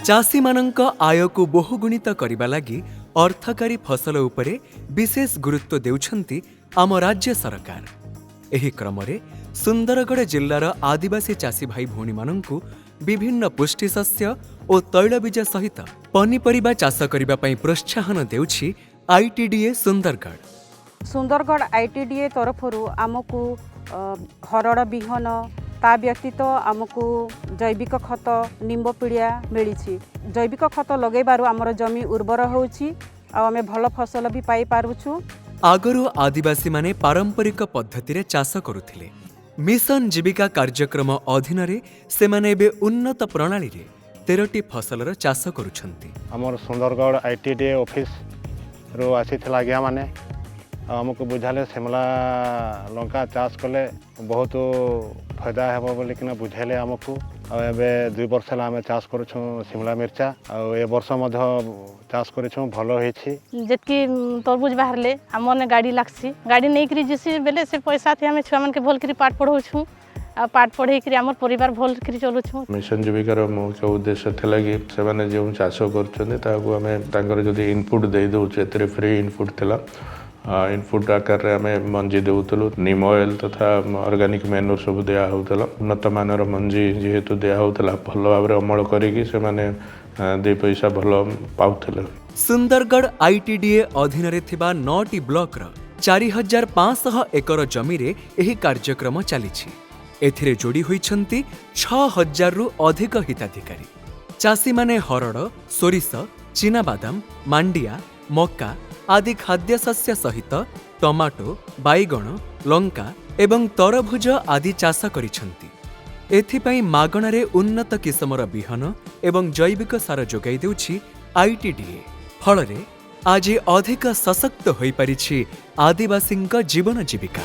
चाषी मानक आय को बहुगुणित करने लगी अर्थकारी फसल उपरे विशेष गुरुत्व देउछंती आम राज्य सरकार। एही क्रमरे सुंदरगढ़ जिल्लार आदिवासी चाषी भाई भौणी मानंकु विभिन्न पुष्टि शस्य और तैलबीज सहित पनीपरिबा चाष करने पई प्रोत्साहन देउछि आईटीडीए सुंदरगढ़। सुंदरगढ़ आईटीडीए तरफरु आमको हरड़ बिहन ता व्यतीत आमको जैविक खत निम्ब पीड़िया मिली। जैविक खत लगेबारु आमर जमी उर्वर होउछि आ आमे भल फसल भी पाई पारुछु। आगरु आदिवासी माने पारंपरिक पद्धति रे चाष करुथिले। मिशन जीविका कार्यक्रम अधीन रे सेमाने एबे उन्नत प्रणाली रे 13टी फसलर चाष करुछंती। हमर सुंदरगढ़ आईटीडीए ऑफिस रो आसीथिला आज्ञा माने आमको बुझाले शिमला लंका चाष कले बहुत फायदा हेबो बोली किना बुझाले आमको। एबे 2 वर्ष ला आमे चाष करूछु शिमला मिर्चा आ ए वर्ष मध्य चाष करूछु भलो हेछि। जेतकी तरबूज बाहरले हमने गाड़ी लागसी गाड़ी नै करी जिसी बेले से पैसा थी हमें छुआ मन के भल करी पाठ पढौछु आ पाठ पढ़े करी हमर परिवार भल करी चलुछु। मिशन जीविकार मुख्य उद्देश्य थिला कि सेमाने जे चाष करछन्ते ताको हमें तांकर जदी इनपुट दे दउछु एतरे फ्री इनपुट थिला। इनपुट आकार में मंजी देउतलु नीम ऑयल तथा ऑर्गेनिक मैन्यूर सब दिया होतला। उन्नत मानर मंजी जेहेतु दिया होतला भल भाव अमल करिकि से माने 2 पैसा भल पाउथले। सुंदरगढ़ आईटीडीए अधीन रे थिबा 9टी ब्लॉक र 4500 एकर जमी रे एही कार्यक्रम चलीछि। एथिरे जोड़ी होइछंती 6000 रु अधिक हिताधिकारी। चाषी माने हरड़ सोरिष चीनाबादाम मांडिया मक्का आदि खाद्य शस्य सहित टमाटो बाइगण लंका एवं तरभुज आदि चाष करिछंती। एथिपाई मागणारे उन्नत किसमर बिहन एवं जैविक सार जोगाई देउछि आईटीडीए। फलरे आज अधिक सशक्त होई परिछि आदिवासींक जीवन जीविका।